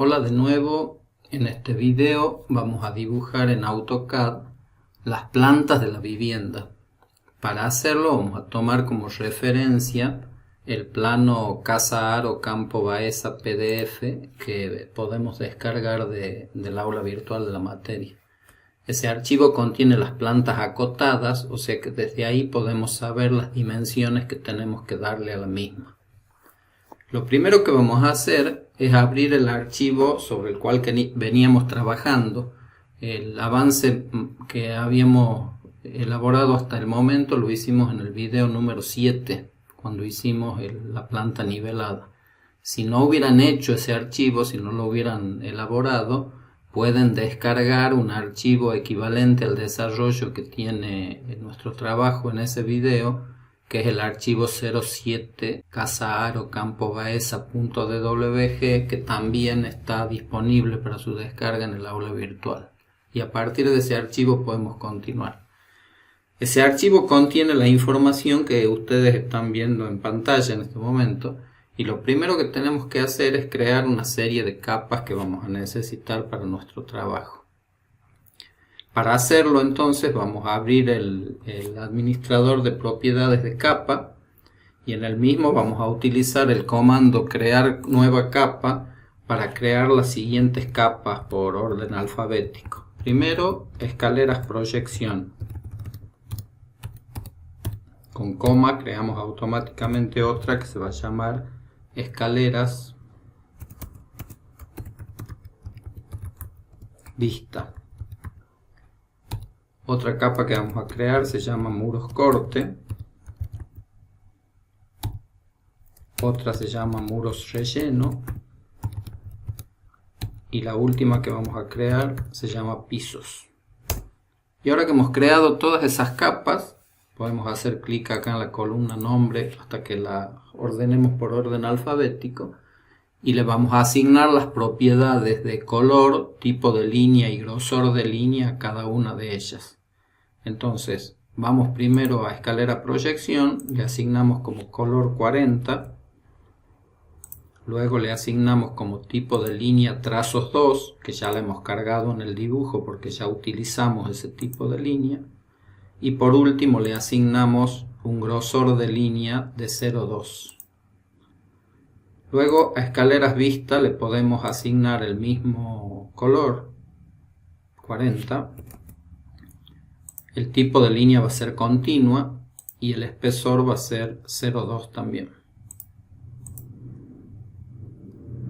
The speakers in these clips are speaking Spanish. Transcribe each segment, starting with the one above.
Hola de nuevo, en este video vamos a dibujar en AutoCAD las plantas de la vivienda. Para hacerlo vamos a tomar como referencia el plano Casa Aro Campo Baeza PDF que podemos descargar del aula virtual de la materia. Ese archivo contiene las plantas acotadas, o sea que desde ahí podemos saber las dimensiones que tenemos que darle a la misma. Lo primero que vamos a hacer es abrir el archivo sobre el cual veníamos trabajando. El avance que habíamos elaborado hasta el momento lo hicimos en el video número 7, cuando hicimos la planta nivelada. Si no hubieran hecho ese archivo, si no lo hubieran elaborado, pueden descargar un archivo equivalente al desarrollo que tiene nuestro trabajo en ese video, que es el archivo 07 casaaroCampoBaeza.dwg, que también está disponible para su descarga en el aula virtual. Y a partir de ese archivo podemos continuar. Ese archivo contiene la información que ustedes están viendo en pantalla en este momento. Y lo primero que tenemos que hacer es crear una serie de capas que vamos a necesitar para nuestro trabajo. Para hacerlo entonces vamos a abrir el administrador de propiedades de capa y en el mismo vamos a utilizar el comando crear nueva capa para crear las siguientes capas por orden alfabético. Primero, escaleras proyección. Con coma creamos automáticamente otra que se va a llamar escaleras vista. Otra capa que vamos a crear se llama muros corte. Otra se llama muros relleno. Y la última que vamos a crear se llama pisos. Y ahora que hemos creado todas esas capas, podemos hacer clic acá en la columna nombre hasta que la ordenemos por orden alfabético y le vamos a asignar las propiedades de color, tipo de línea y grosor de línea a cada una de ellas. Entonces vamos primero a escalera proyección, le asignamos como color 40, luego le asignamos como tipo de línea trazos 2, que ya la hemos cargado en el dibujo porque ya utilizamos ese tipo de línea. Y por último le asignamos un grosor de línea de 0,2. Luego a escaleras vista le podemos asignar el mismo color, 40. El tipo de línea va a ser continua y el espesor va a ser 0,2 también.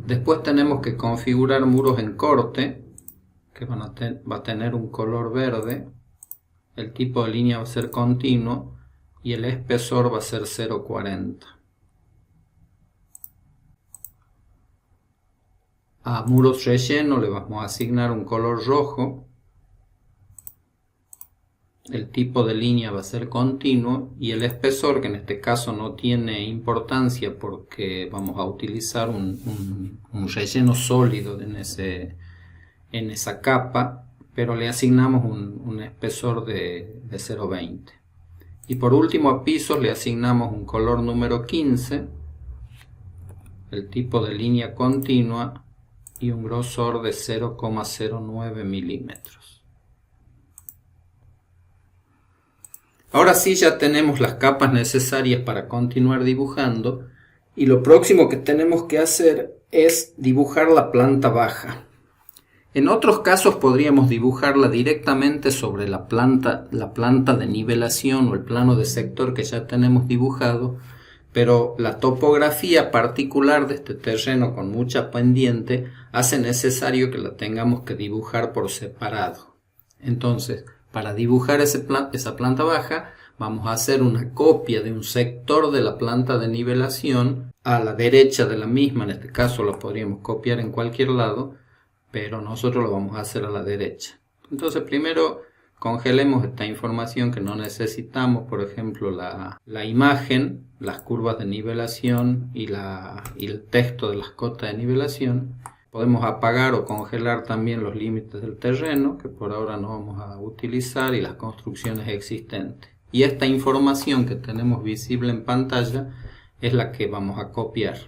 Después tenemos que configurar muros en corte, que va a tener un color verde. El tipo de línea va a ser continuo y el espesor va a ser 0,40. A muros relleno le vamos a asignar un color rojo. El tipo de línea va a ser continuo y el espesor, que en este caso no tiene importancia porque vamos a utilizar un relleno sólido en esa capa, pero le asignamos un espesor de 0,20. Y por último a pisos le asignamos un color número 15, el tipo de línea continua y un grosor de 0,09 milímetros. Ahora sí ya tenemos las capas necesarias para continuar dibujando y lo próximo que tenemos que hacer es dibujar la planta baja. En otros casos podríamos dibujarla directamente sobre la planta de nivelación o el plano de sector que ya tenemos dibujado, pero la topografía particular de este terreno con mucha pendiente hace necesario que la tengamos que dibujar por separado. Entonces, para dibujar esa planta baja, vamos a hacer una copia de un sector de la planta de nivelación a la derecha de la misma. En este caso lo podríamos copiar en cualquier lado, pero nosotros lo vamos a hacer a la derecha. Entonces primero congelemos esta información que no necesitamos, por ejemplo la imagen, las curvas de nivelación y el texto de las cotas de nivelación. Podemos apagar o congelar también los límites del terreno, que por ahora no vamos a utilizar, y las construcciones existentes. Y esta información que tenemos visible en pantalla es la que vamos a copiar.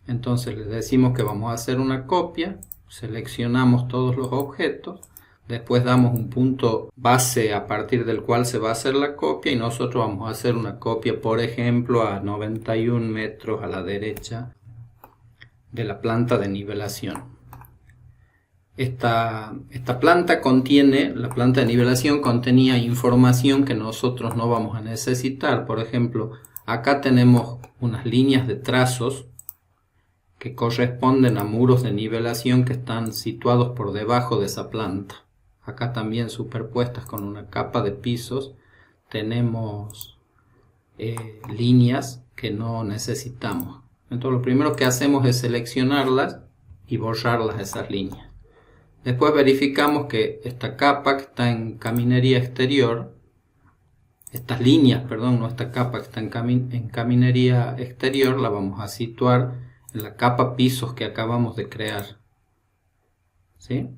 Entonces le decimos que vamos a hacer una copia, seleccionamos todos los objetos, después damos un punto base a partir del cual se va a hacer la copia y nosotros vamos a hacer una copia, por ejemplo, a 91 metros a la derecha de la planta de nivelación. Esta planta la planta de nivelación contenía información que nosotros no vamos a necesitar. Por ejemplo, acá tenemos unas líneas de trazos que corresponden a muros de nivelación que están situados por debajo de esa planta. Acá también superpuestas con una capa de pisos tenemos líneas que no necesitamos. Entonces lo primero que hacemos es seleccionarlas y borrarlas esas líneas. Después verificamos que esta capa que está en caminería exterior, estas líneas, perdón, no esta capa que está en caminería exterior, la vamos a situar en la capa pisos que acabamos de crear. ¿Sí?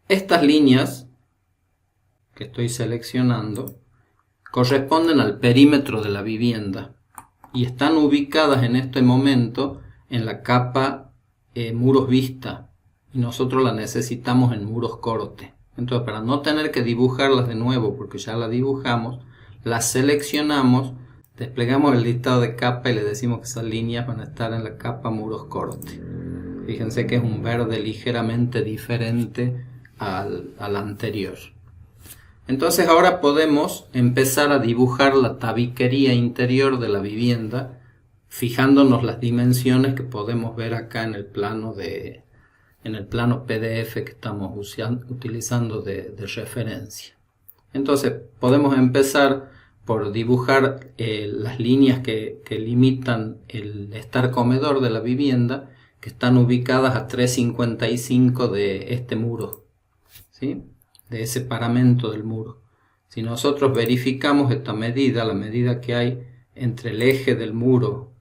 Estas líneas que estoy seleccionando corresponden al perímetro de la vivienda y están ubicadas en este momento en la capa muros vista y nosotros la necesitamos en muros corte. Entonces, para no tener que dibujarlas de nuevo porque ya las dibujamos, las seleccionamos, desplegamos el listado de capa y le decimos que esas líneas van a estar en la capa muros corte. Fíjense que es un verde ligeramente diferente al anterior. Entonces ahora podemos empezar a dibujar la tabiquería interior de la vivienda fijándonos las dimensiones que podemos ver acá en el plano PDF que estamos utilizando de referencia. Entonces podemos empezar por dibujar las líneas que limitan el estar comedor de la vivienda, que están ubicadas a 3,55 de este muro, ¿sí? De ese paramento del muro. Si nosotros verificamos esta medida, la medida que hay entre el eje del muro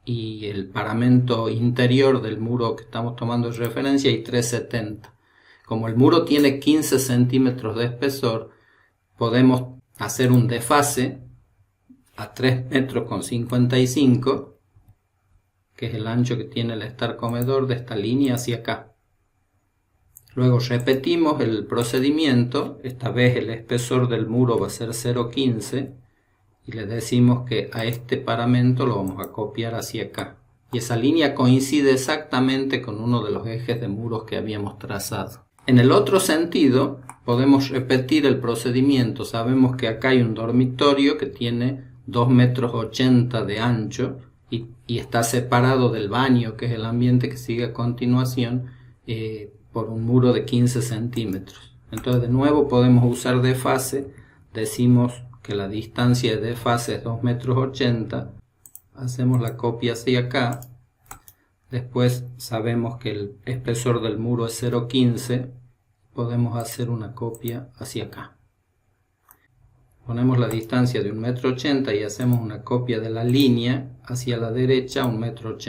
y el paramento interior del muro que estamos tomando de referencia, hay 3,70. Como el muro tiene 15 centímetros de espesor, podemos hacer un desfase a 3,55 metros, que es el ancho que tiene el estar comedor de esta línea hacia acá. Luego repetimos el procedimiento, esta vez el espesor del muro va a ser 0,15 y le decimos que a este paramento lo vamos a copiar hacia acá. Y esa línea coincide exactamente con uno de los ejes de muros que habíamos trazado. En el otro sentido, podemos repetir el procedimiento. Sabemos que acá hay un dormitorio que tiene 2,80 metros de ancho y está separado del baño, que es el ambiente que sigue a continuación, por un muro de 15 centímetros. Entonces de nuevo podemos usar desfase, decimos que la distancia de desfase es 2,80 metros, hacemos la copia hacia acá, después sabemos que el espesor del muro es 0,15, podemos hacer una copia hacia acá. Ponemos la distancia de 1,80 metros y hacemos una copia de la línea hacia la derecha 1,80 metros.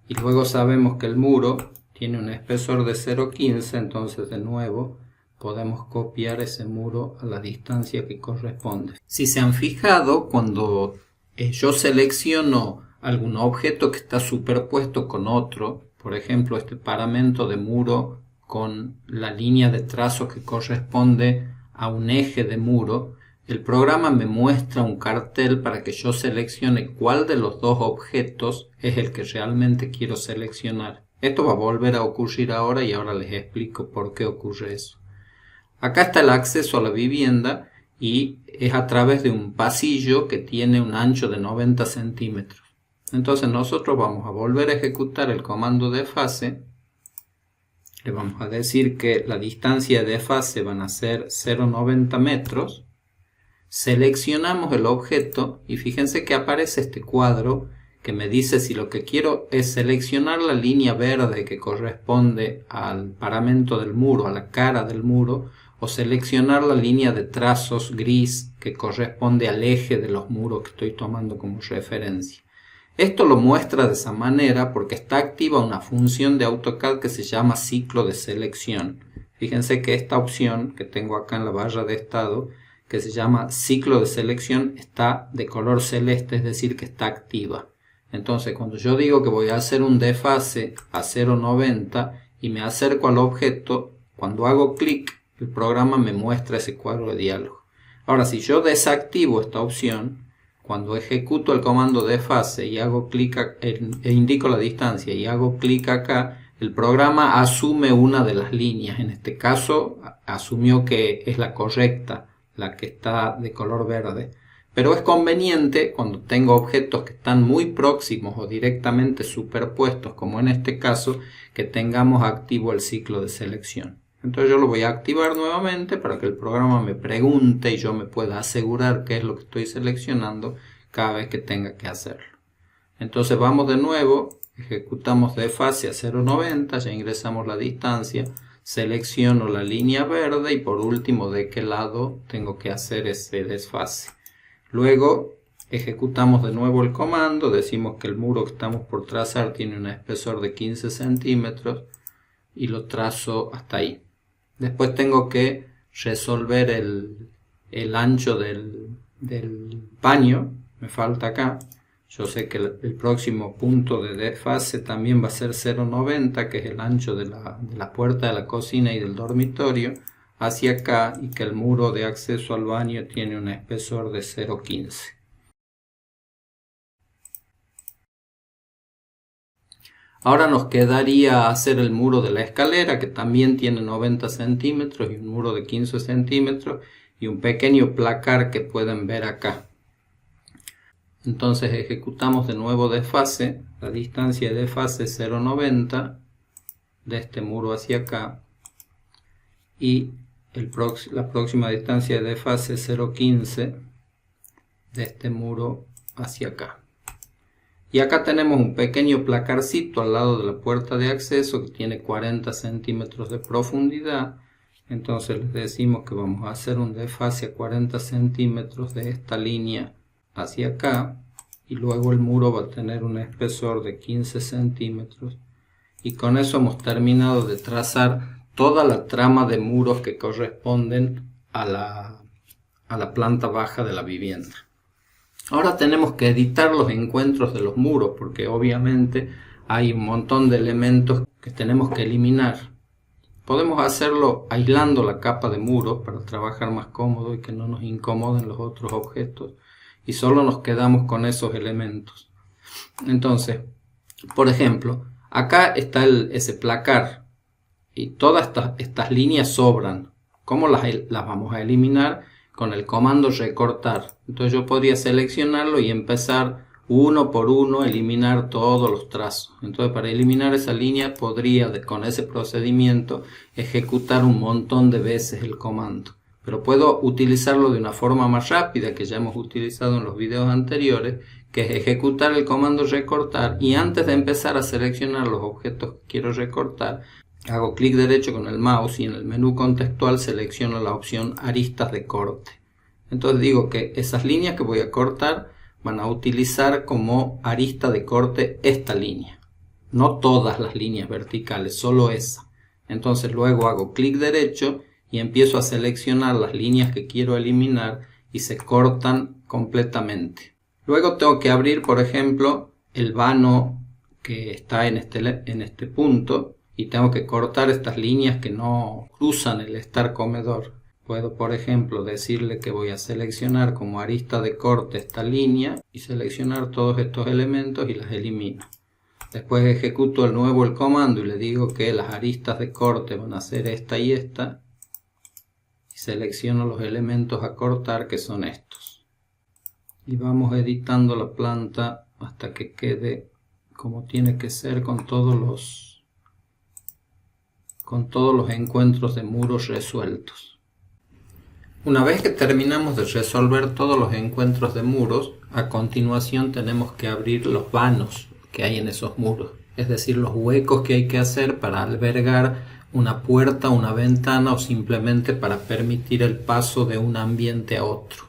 Y luego sabemos que el muro tiene un espesor de 0,15, entonces de nuevo podemos copiar ese muro a la distancia que corresponde. Si se han fijado, cuando yo selecciono algún objeto que está superpuesto con otro, por ejemplo este paramento de muro con la línea de trazo que corresponde a un eje de muro, el programa me muestra un cartel para que yo seleccione cuál de los dos objetos es el que realmente quiero seleccionar. Esto va a volver a ocurrir ahora y ahora les explico por qué ocurre eso. Acá está el acceso a la vivienda y es a través de un pasillo que tiene un ancho de 90 centímetros. Entonces nosotros vamos a volver a ejecutar el comando desfase. Le vamos a decir que la distancia de desfase van a ser 0,90 metros. Seleccionamos el objeto y fíjense que aparece este cuadro que me dice si lo que quiero es seleccionar la línea verde que corresponde al paramento del muro, a la cara del muro, o seleccionar la línea de trazos gris que corresponde al eje de los muros que estoy tomando como referencia. Esto lo muestra de esa manera porque está activa una función de AutoCAD que se llama ciclo de selección. Fíjense que esta opción que tengo acá en la barra de estado, que se llama ciclo de selección está de color celeste, es decir que está activa. Entonces cuando yo digo que voy a hacer un desfase a 0,90 y me acerco al objeto, cuando hago clic el programa me muestra ese cuadro de diálogo. Ahora si yo desactivo esta opción, cuando ejecuto el comando desfase y hago clic e indico la distancia y hago clic acá, el programa asume una de las líneas. En este caso asumió que es la correcta, la que está de color verde. Pero es conveniente cuando tengo objetos que están muy próximos o directamente superpuestos, como en este caso, que tengamos activo el ciclo de selección. Entonces yo lo voy a activar nuevamente para que el programa me pregunte y yo me pueda asegurar qué es lo que estoy seleccionando cada vez que tenga que hacerlo. Entonces vamos de nuevo, ejecutamos desfase a 0,90, ya ingresamos la distancia, selecciono la línea verde y por último de qué lado tengo que hacer ese desfase. Luego ejecutamos de nuevo el comando, decimos que el muro que estamos por trazar tiene un espesor de 15 centímetros y lo trazo hasta ahí. Después tengo que resolver el ancho del paño, me falta acá. Yo sé que el próximo punto de desfase también va a ser 0,90, que es el ancho de la puerta de la cocina y del dormitorio, hacia acá, y que el muro de acceso al baño tiene un espesor de 0,15. Ahora nos quedaría hacer el muro de la escalera, que también tiene 90 centímetros y un muro de 15 centímetros y un pequeño placar que pueden ver acá. Entonces ejecutamos de nuevo desfase, la distancia de desfase es 0,90 de este muro hacia acá y la próxima distancia de desfase es 0,15 de este muro hacia acá. Y acá tenemos un pequeño placarcito al lado de la puerta de acceso que tiene 40 centímetros de profundidad. Entonces les decimos que vamos a hacer un desfase a 40 centímetros de esta línea hacia acá. Y luego el muro va a tener un espesor de 15 centímetros. Y con eso hemos terminado de trazar toda la trama de muros que corresponden a la planta baja de la vivienda. Ahora tenemos que editar los encuentros de los muros porque obviamente hay un montón de elementos que tenemos que eliminar. Podemos hacerlo aislando la capa de muros para trabajar más cómodo y que no nos incomoden los otros objetos y solo nos quedamos con esos elementos. Entonces, por ejemplo, acá está ese placar y todas estas líneas sobran. ¿Cómo las vamos a eliminar? Con el comando recortar. Entonces yo podría seleccionarlo y empezar uno por uno a eliminar todos los trazos. Entonces para eliminar esa línea podría con ese procedimiento ejecutar un montón de veces el comando. Pero puedo utilizarlo de una forma más rápida que ya hemos utilizado en los videos anteriores, que es ejecutar el comando recortar y antes de empezar a seleccionar los objetos que quiero recortar, hago clic derecho con el mouse y en el menú contextual selecciono la opción aristas de corte. Entonces digo que esas líneas que voy a cortar van a utilizar como arista de corte esta línea. No todas las líneas verticales, solo esa. Entonces luego hago clic derecho y empiezo a seleccionar las líneas que quiero eliminar y se cortan completamente. Luego tengo que abrir, por ejemplo, el vano que está en este punto. Y tengo que cortar estas líneas que no cruzan el estar comedor. Puedo, por ejemplo, decirle que voy a seleccionar como arista de corte esta línea y seleccionar todos estos elementos y las elimino. Después ejecuto de nuevo el comando y le digo que las aristas de corte van a ser esta y esta. Y selecciono los elementos a cortar que son estos. Y vamos editando la planta hasta que quede como tiene que ser con todos los encuentros de muros resueltos. Una vez que terminamos de resolver todos los encuentros de muros, a continuación tenemos que abrir los vanos que hay en esos muros, es decir, los huecos que hay que hacer para albergar una puerta, una ventana o simplemente para permitir el paso de un ambiente a otro.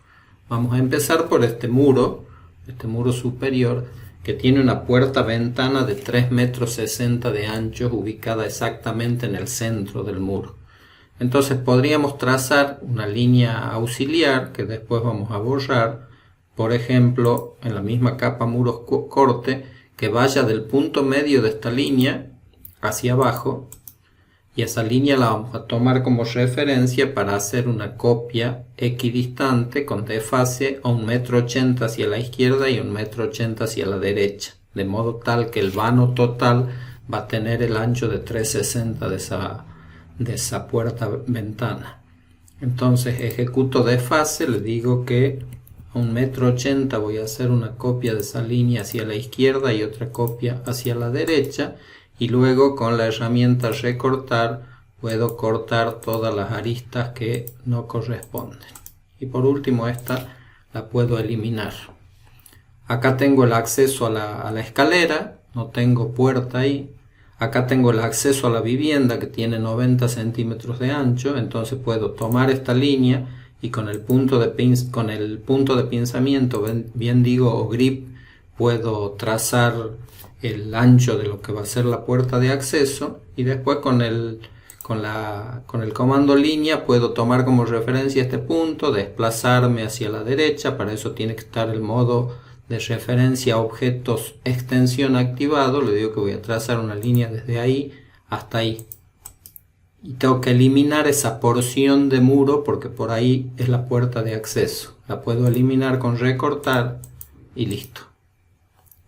Vamos a empezar por este muro superior, que tiene una puerta-ventana de 3,60 m de ancho ubicada exactamente en el centro del muro. Entonces podríamos trazar una línea auxiliar que después vamos a borrar, por ejemplo, en la misma capa muros corte, que vaya del punto medio de esta línea hacia abajo, y esa línea la vamos a tomar como referencia para hacer una copia equidistante con desfase a 1,80 m hacia la izquierda y 1,80 m hacia la derecha, de modo tal que el vano total va a tener el ancho de 360 de esa puerta ventana. Entonces ejecuto desfase, le digo que a 1,80 m voy a hacer una copia de esa línea hacia la izquierda y otra copia hacia la derecha, y luego con la herramienta recortar puedo cortar todas las aristas que no corresponden. Y por último esta la puedo eliminar. Acá tengo el acceso a la escalera, no tengo puerta ahí. Acá tengo el acceso a la vivienda que tiene 90 centímetros de ancho, entonces puedo tomar esta línea y con el punto de pinzamiento, bien digo, o grip, puedo trazar el ancho de lo que va a ser la puerta de acceso, y después con el comando línea puedo tomar como referencia este punto, desplazarme hacia la derecha. Para eso tiene que estar el modo de referencia a objetos extensión activado. Le digo que voy a trazar una línea desde ahí hasta ahí, y tengo que eliminar esa porción de muro porque por ahí es la puerta de acceso. La puedo eliminar con recortar y listo.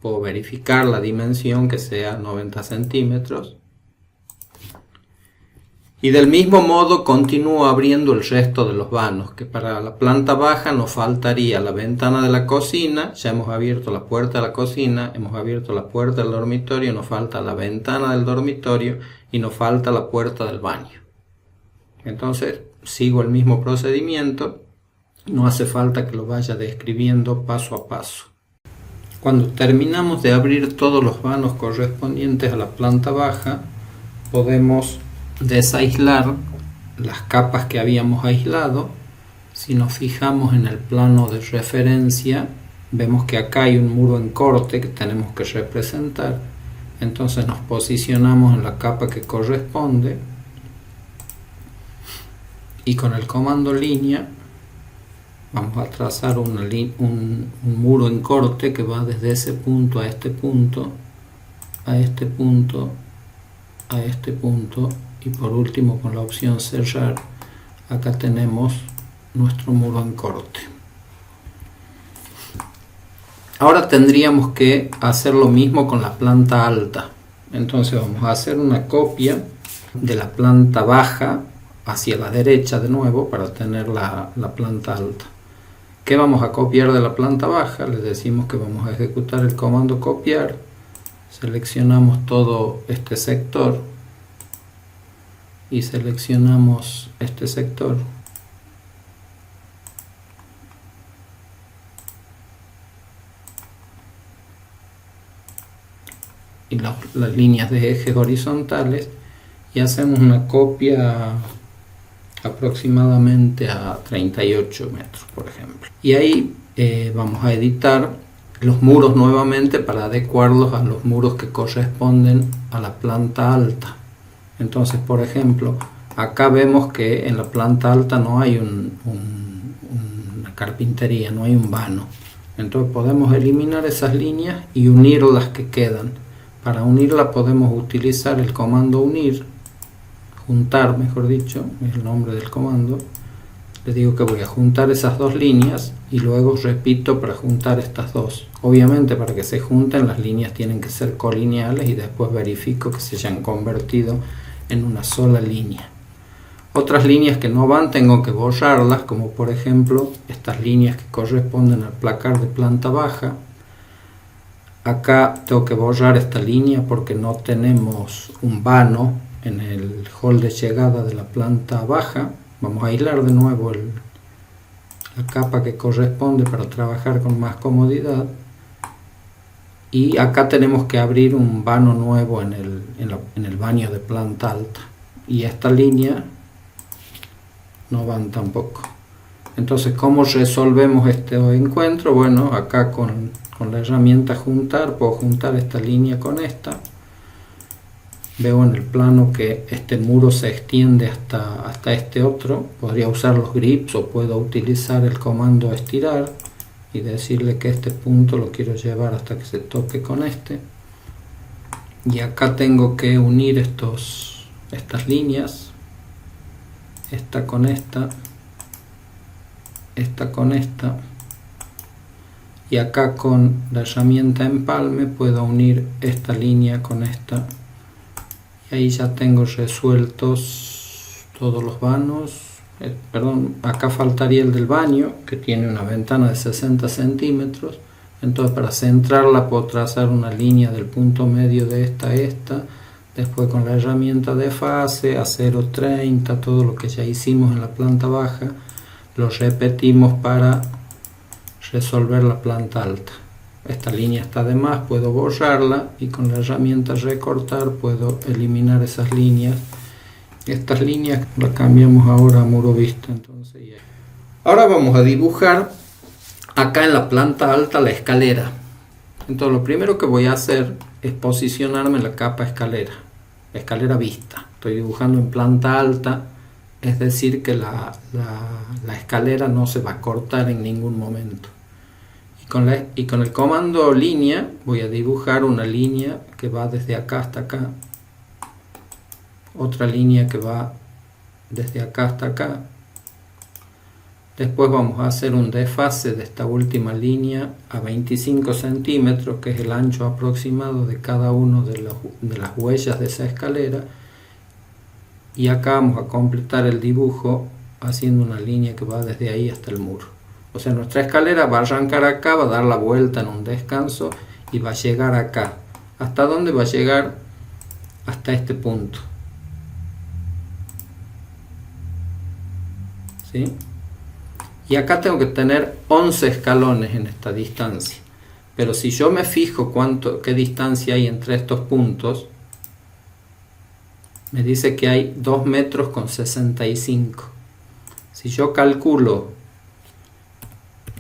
Puedo verificar la dimensión, que sea 90 centímetros. Y del mismo modo continúo abriendo el resto de los vanos, que para la planta baja nos faltaría la ventana de la cocina. Ya hemos abierto la puerta de la cocina, hemos abierto la puerta del dormitorio, nos falta la ventana del dormitorio y nos falta la puerta del baño. Entonces sigo el mismo procedimiento, no hace falta que lo vaya describiendo paso a paso. Cuando terminamos de abrir todos los vanos correspondientes a la planta baja, podemos desaislar las capas que habíamos aislado. Si nos fijamos en el plano de referencia, vemos que acá hay un muro en corte que tenemos que representar. Entonces nos posicionamos en la capa que corresponde y con el comando línea vamos a trazar un muro en corte que va desde ese punto a este punto, a este punto, a este punto, y por último con la opción cerrar, acá tenemos nuestro muro en corte. Ahora tendríamos que hacer lo mismo con la planta alta. Entonces vamos a hacer una copia de la planta baja hacia la derecha de nuevo para tener la planta alta. ¿Qué vamos a copiar de la planta baja? Les decimos que vamos a ejecutar el comando copiar. Seleccionamos todo este sector y seleccionamos este sector. Y las líneas de ejes horizontales, y hacemos una copia aproximadamente a 38 metros, por ejemplo. Y ahí vamos a editar los muros nuevamente para adecuarlos a los muros que corresponden a la planta alta. Entonces, por ejemplo, acá vemos que en la planta alta no hay una carpintería, no hay un vano. Entonces podemos eliminar esas líneas y unir las que quedan. Para unirla podemos utilizar el comando unir, juntar mejor dicho, es el nombre del comando. Le digo que voy a juntar esas dos líneas y luego repito para juntar estas dos. Obviamente para que se junten las líneas tienen que ser colineales y después verifico que se hayan convertido en una sola línea. Otras líneas que no van tengo que borrarlas, como por ejemplo estas líneas que corresponden al placar de planta baja. Acá tengo que borrar esta línea porque no tenemos un vano en el hall de llegada de la planta baja. Vamos a aislar de nuevo la capa que corresponde para trabajar con más comodidad. Y acá tenemos que abrir un vano nuevo en el baño de planta alta. Y esta línea no van tampoco. Entonces, ¿cómo resolvemos este encuentro? Bueno, acá con la herramienta juntar, puedo juntar esta línea con esta. Veo en el plano que este muro se extiende hasta este otro. Podría usar los grips o puedo utilizar el comando estirar y decirle que este punto lo quiero llevar hasta que se toque con este. Y acá tengo que unir estas líneas, esta con esta con esta, y acá con la herramienta empalme puedo unir esta línea con esta, y ahí ya tengo resueltos todos los vanos. Perdón, acá faltaría el del baño, que tiene una ventana de 60 centímetros. Entonces, para centrarla puedo trazar una línea del punto medio de esta a esta. Después, con la herramienta de fase a 0,30, todo lo que ya hicimos en la planta baja, lo repetimos para resolver la planta alta. Esta línea está de más, puedo borrarla, y con la herramienta recortar puedo eliminar esas líneas. Estas líneas las cambiamos ahora a muro vista. Entonces, ahora vamos a dibujar acá en la planta alta la escalera. Entonces, lo primero que voy a hacer es posicionarme en la capa escalera vista. Estoy dibujando en planta alta, es decir que la escalera no se va a cortar en ningún momento. Y con el comando línea voy a dibujar una línea que va desde acá hasta acá, otra línea que va desde acá hasta acá. Después vamos a hacer un desfase de esta última línea a 25 centímetros, que es el ancho aproximado de cada uno de las huellas de esa escalera. Y acá vamos a completar el dibujo haciendo una línea que va desde ahí hasta el muro. O sea, nuestra escalera va a arrancar acá, va a dar la vuelta en un descanso y va a llegar acá. ¿Hasta dónde va a llegar? Hasta este punto. ¿Sí? Y acá tengo que tener 11 escalones en esta distancia. Pero si yo me fijo qué distancia hay entre estos puntos, me dice que hay 2 metros con 65. Si yo calculo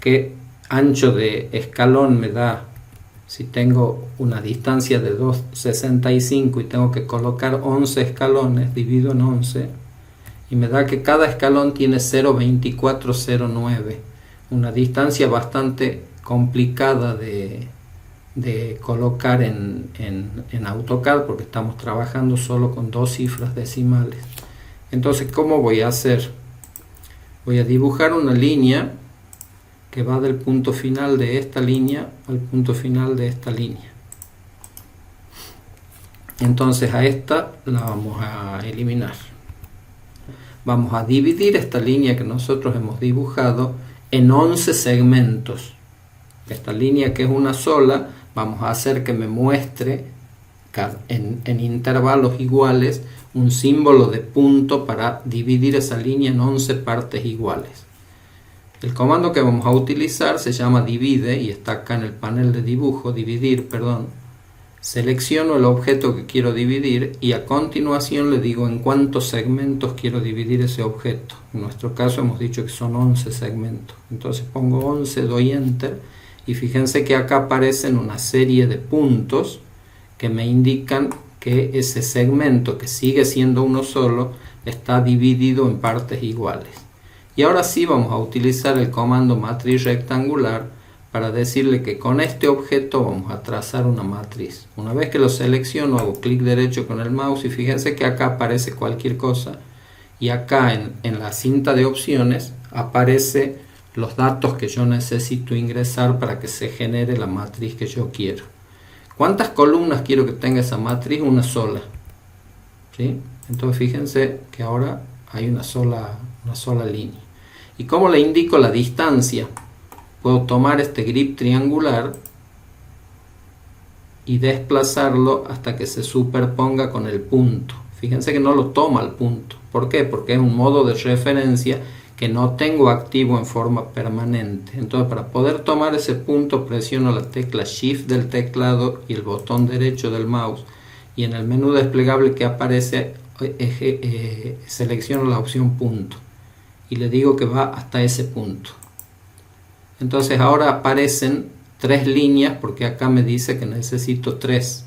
qué ancho de escalón me da, si tengo una distancia de 2,65 y tengo que colocar 11 escalones, divido en 11, y me da que cada escalón tiene 0,2409, una distancia bastante complicada de colocar en AutoCAD, porque estamos trabajando solo con 2 cifras decimales. Entonces, ¿cómo voy a hacer? Voy a dibujar una línea que va del punto final de esta línea al punto final de esta línea. Entonces a esta la vamos a eliminar. Vamos a dividir esta línea que nosotros hemos dibujado en 11 segmentos. Esta línea, que es una sola, vamos a hacer que me muestre en intervalos iguales un símbolo de punto para dividir esa línea en 11 partes iguales. El comando que vamos a utilizar se llama divide y está acá en el panel de dibujo, dividir, perdón. Selecciono el objeto que quiero dividir y a continuación le digo en cuántos segmentos quiero dividir ese objeto. En nuestro caso hemos dicho que son 11 segmentos. Entonces pongo 11, doy enter y fíjense que acá aparecen una serie de puntos que me indican que ese segmento, que sigue siendo uno solo, está dividido en partes iguales. Y ahora sí vamos a utilizar el comando matriz rectangular para decirle que con este objeto vamos a trazar una matriz. Una vez que lo selecciono, hago clic derecho con el mouse y fíjense que acá aparece cualquier cosa, y acá en la cinta de opciones aparece los datos que yo necesito ingresar para que se genere la matriz que yo quiero. ¿Cuántas columnas quiero que tenga esa matriz? Una sola. ¿Sí? Entonces fíjense que ahora hay una sola línea. ¿Y cómo le indico la distancia? Puedo tomar este grip triangular y desplazarlo hasta que se superponga con el punto. Fíjense que no lo toma al punto. ¿Por qué? Porque es un modo de referencia que no tengo activo en forma permanente. Entonces, para poder tomar ese punto, presiono la tecla Shift del teclado y el botón derecho del mouse, y en el menú desplegable que aparece selecciono la opción punto y le digo que va hasta ese punto. Entonces ahora aparecen 3 líneas, porque acá me dice que necesito 3.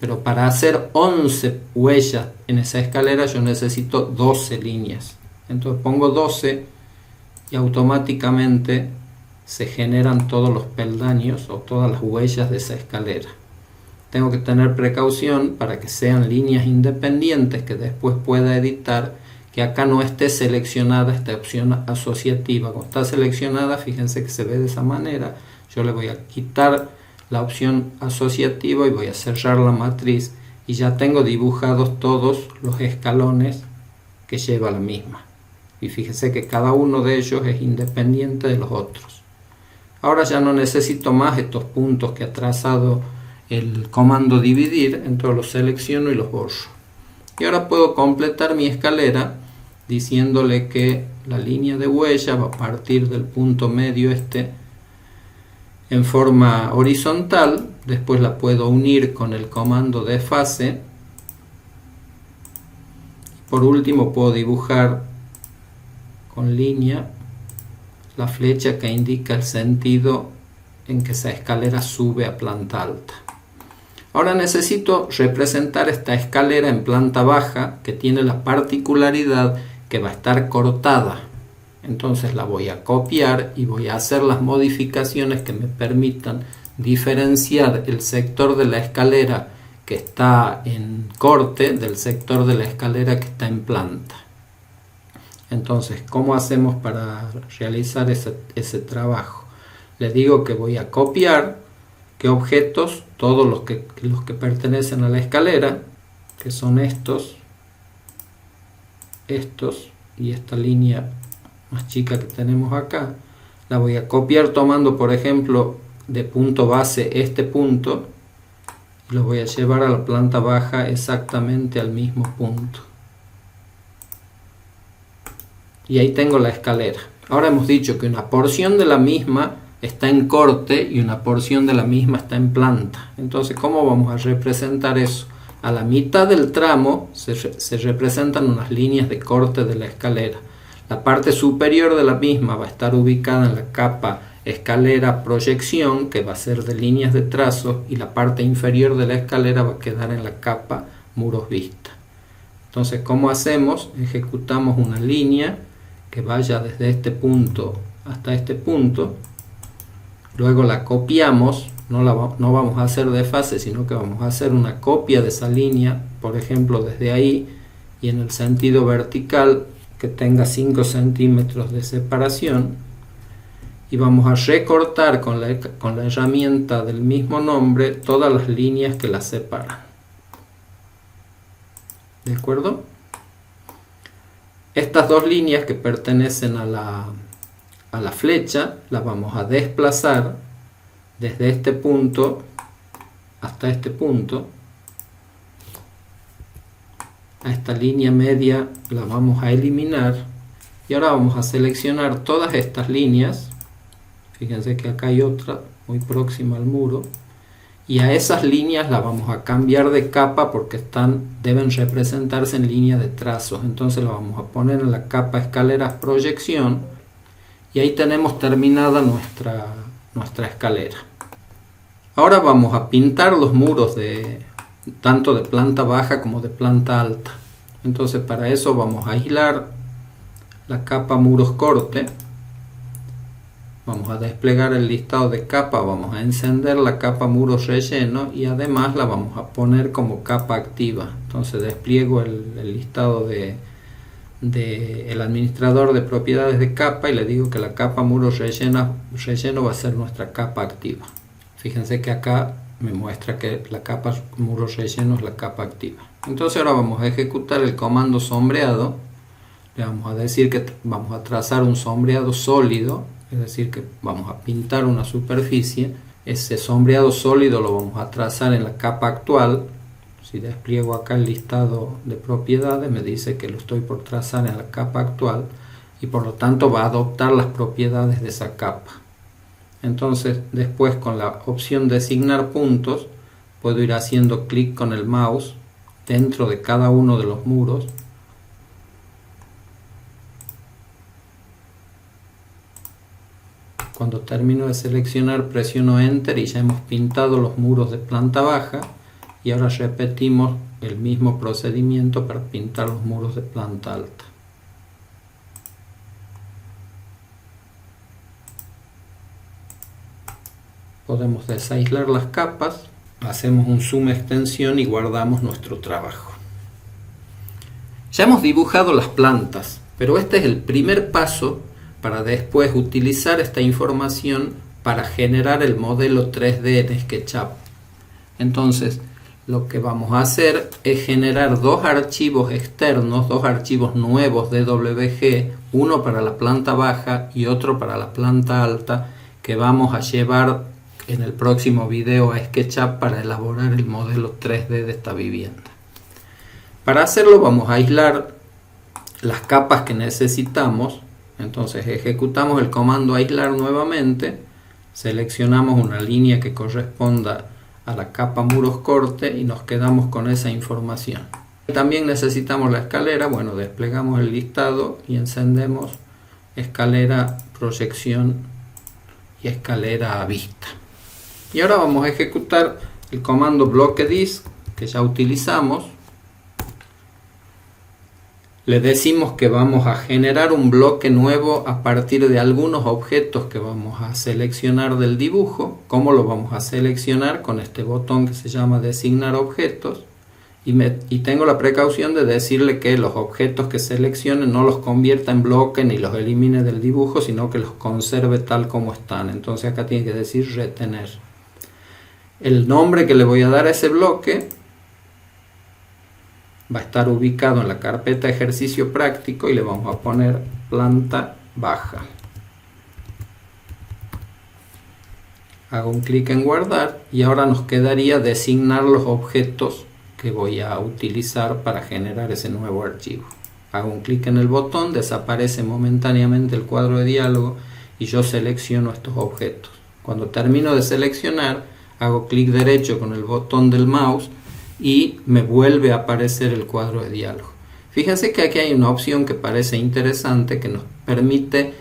Pero para hacer 11 huellas en esa escalera yo necesito 12 líneas. Entonces pongo 12 y automáticamente se generan todos los peldaños o todas las huellas de esa escalera. Tengo que tener precaución para que sean líneas independientes que después pueda editar, que acá no esté seleccionada esta opción asociativa. Cuando está seleccionada, fíjense que se ve de esa manera. Yo le voy a quitar la opción asociativa y voy a cerrar la matriz y ya tengo dibujados todos los escalones que lleva la misma. Y fíjense que cada uno de ellos es independiente de los otros. Ahora ya no necesito más estos puntos que ha trazado el comando dividir, entonces los selecciono y los borro. Y ahora puedo completar mi escalera diciéndole que la línea de huella va a partir del punto medio en forma horizontal, después la puedo unir con el comando de fase. Por último puedo dibujar con línea la flecha que indica el sentido en que esa escalera sube a planta alta. Ahora necesito representar esta escalera en planta baja, que tiene la particularidad que va a estar cortada. Entonces la voy a copiar y voy a hacer las modificaciones que me permitan diferenciar el sector de la escalera que está en corte del sector de la escalera que está en planta. Entonces, ¿cómo hacemos para realizar ese trabajo? Le digo que voy a copiar ¿qué objetos? Todos los que pertenecen a la escalera, que son estos y esta línea más chica que tenemos acá. La voy a copiar tomando, por ejemplo, de punto base este punto y lo voy a llevar a la planta baja exactamente al mismo punto. Y ahí tengo la escalera. Ahora hemos dicho que una porción de la misma está en corte y una porción de la misma está en planta. Entonces, ¿cómo vamos a representar eso? A la mitad del tramo se representan unas líneas de corte de la escalera. La parte superior de la misma va a estar ubicada en la capa escalera proyección, que va a ser de líneas de trazo, y la parte inferior de la escalera va a quedar en la capa muros vista. Entonces, ¿cómo hacemos? Ejecutamos una línea que vaya desde este punto hasta este punto. Luego la copiamos, no vamos a hacer de fase, sino que vamos a hacer una copia de esa línea, por ejemplo desde ahí, y en el sentido vertical que tenga 5 centímetros de separación, y vamos a recortar con la herramienta del mismo nombre todas las líneas que la separan. ¿De acuerdo? Estas dos líneas que pertenecen a la flecha las vamos a desplazar desde este punto hasta este punto. A esta línea media la vamos a eliminar y ahora vamos a seleccionar todas estas líneas. Fíjense que acá hay otra muy próxima al muro y a esas líneas las vamos a cambiar de capa porque deben representarse en línea de trazos. Entonces la vamos a poner en la capa escaleras proyección. Y ahí tenemos terminada nuestra escalera. Ahora vamos a pintar los muros tanto de planta baja como de planta alta. Entonces para eso vamos a aislar la capa muros corte. Vamos a desplegar el listado de capa, vamos a encender la capa muros relleno y además la vamos a poner como capa activa. Entonces despliego el listado del administrador de propiedades de capa y le digo que la capa muros relleno va a ser nuestra capa activa. Fíjense que acá me muestra que la capa muros relleno es la capa activa. Entonces ahora vamos a ejecutar el comando sombreado. Le vamos a decir que vamos a trazar un sombreado sólido, es decir que vamos a pintar una superficie. Ese sombreado sólido lo vamos a trazar en la capa actual. Si despliego acá el listado de propiedades me dice que lo estoy por trazar en la capa actual y por lo tanto va a adoptar las propiedades de esa capa. Entonces después con la opción designar puntos puedo ir haciendo clic con el mouse dentro de cada uno de los muros. Cuando termino de seleccionar presiono enter y ya hemos pintado los muros de planta baja. y ahora repetimos el mismo procedimiento para pintar los muros de planta alta. Podemos desaislar las capas, hacemos un zoom extensión y guardamos nuestro trabajo. Ya hemos dibujado las plantas, pero este es el primer paso para después utilizar esta información para generar el modelo 3D en SketchUp. Entonces, lo que vamos a hacer es generar dos archivos externos, dos archivos nuevos de DWG, uno para la planta baja y otro para la planta alta, que vamos a llevar en el próximo video a SketchUp para elaborar el modelo 3D de esta vivienda. Para hacerlo vamos a aislar las capas que necesitamos. Entonces ejecutamos el comando aislar nuevamente, seleccionamos una línea que corresponda a la capa muros corte y nos quedamos con esa información. También necesitamos la escalera. Bueno, desplegamos el listado y encendemos escalera proyección y escalera a vista. Y ahora vamos a ejecutar el comando bloque disk que ya utilizamos. Le decimos que vamos a generar un bloque nuevo a partir de algunos objetos que vamos a seleccionar del dibujo. ¿Cómo lo vamos a seleccionar? Con este botón que se llama designar objetos. Y tengo la precaución de decirle que los objetos que seleccione no los convierta en bloque ni los elimine del dibujo, sino que los conserve tal como están. Entonces acá tiene que decir retener. El nombre que le voy a dar a ese bloque va a estar ubicado en la carpeta ejercicio práctico y le vamos a poner planta baja. Hago un clic en guardar y ahora nos quedaría designar los objetos que voy a utilizar para generar ese nuevo archivo. Hago un clic en el botón, desaparece momentáneamente el cuadro de diálogo y yo selecciono estos objetos. Cuando termino de seleccionar, hago clic derecho con el botón del mouse y me vuelve a aparecer el cuadro de diálogo. Fíjense que aquí hay una opción que parece interesante, que nos permite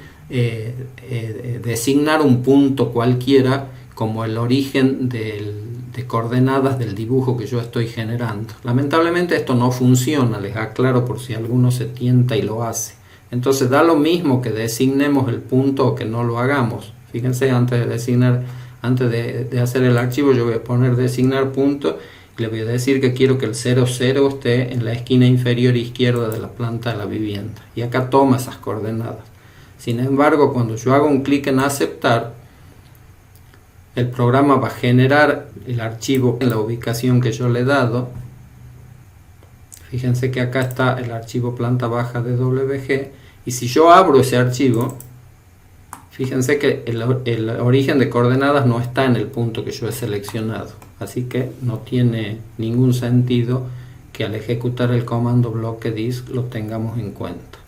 designar un punto cualquiera como el origen de coordenadas del dibujo que yo estoy generando. Lamentablemente esto no funciona, les aclaro por si alguno se tienta y lo hace. Entonces da lo mismo que designemos el punto o que no lo hagamos. Fíjense, antes de hacer el archivo yo voy a poner designar punto. Le voy a decir que quiero que el 00 esté en la esquina inferior izquierda de la planta de la vivienda. Y acá toma esas coordenadas. Sin embargo, cuando yo hago un clic en aceptar, el programa va a generar el archivo en la ubicación que yo le he dado. Fíjense que acá está el archivo planta baja de DWG. Y si yo abro ese archivo, fíjense que el origen de coordenadas no está en el punto que yo he seleccionado. Así que no tiene ningún sentido que al ejecutar el comando bloque disk lo tengamos en cuenta.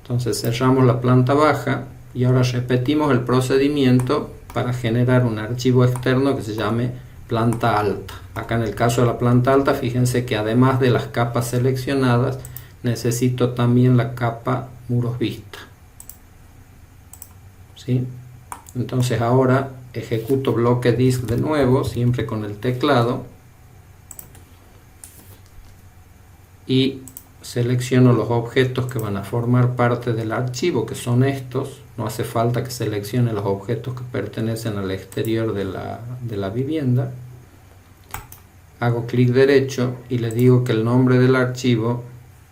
Entonces cerramos la planta baja y ahora repetimos el procedimiento para generar un archivo externo que se llame planta alta. Acá en el caso de la planta alta, fíjense que además de las capas seleccionadas, necesito también la capa muros vista. ¿Sí? Entonces ahora ejecuto bloque disk de nuevo, siempre con el teclado, y selecciono los objetos que van a formar parte del archivo, que son estos. No hace falta que seleccione los objetos que pertenecen al exterior de la vivienda. Hago clic derecho y le digo que el nombre del archivo,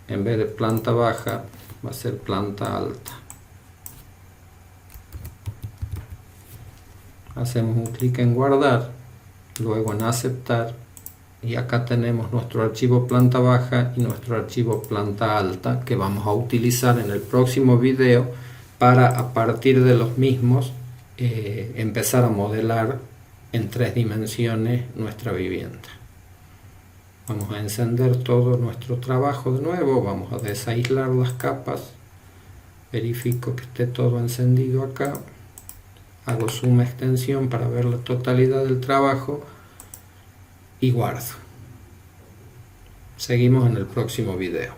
en vez de planta baja, va a ser planta alta. Hacemos un clic en guardar, luego en aceptar, y acá tenemos nuestro archivo planta baja y nuestro archivo planta alta, que vamos a utilizar en el próximo video para, a partir de los mismos, empezar a modelar en 3 dimensiones nuestra vivienda. Vamos a encender todo nuestro trabajo de nuevo, vamos a desaislar las capas, verifico que esté todo encendido acá. Hago zoom extensión para ver la totalidad del trabajo y guardo. Seguimos en el próximo video.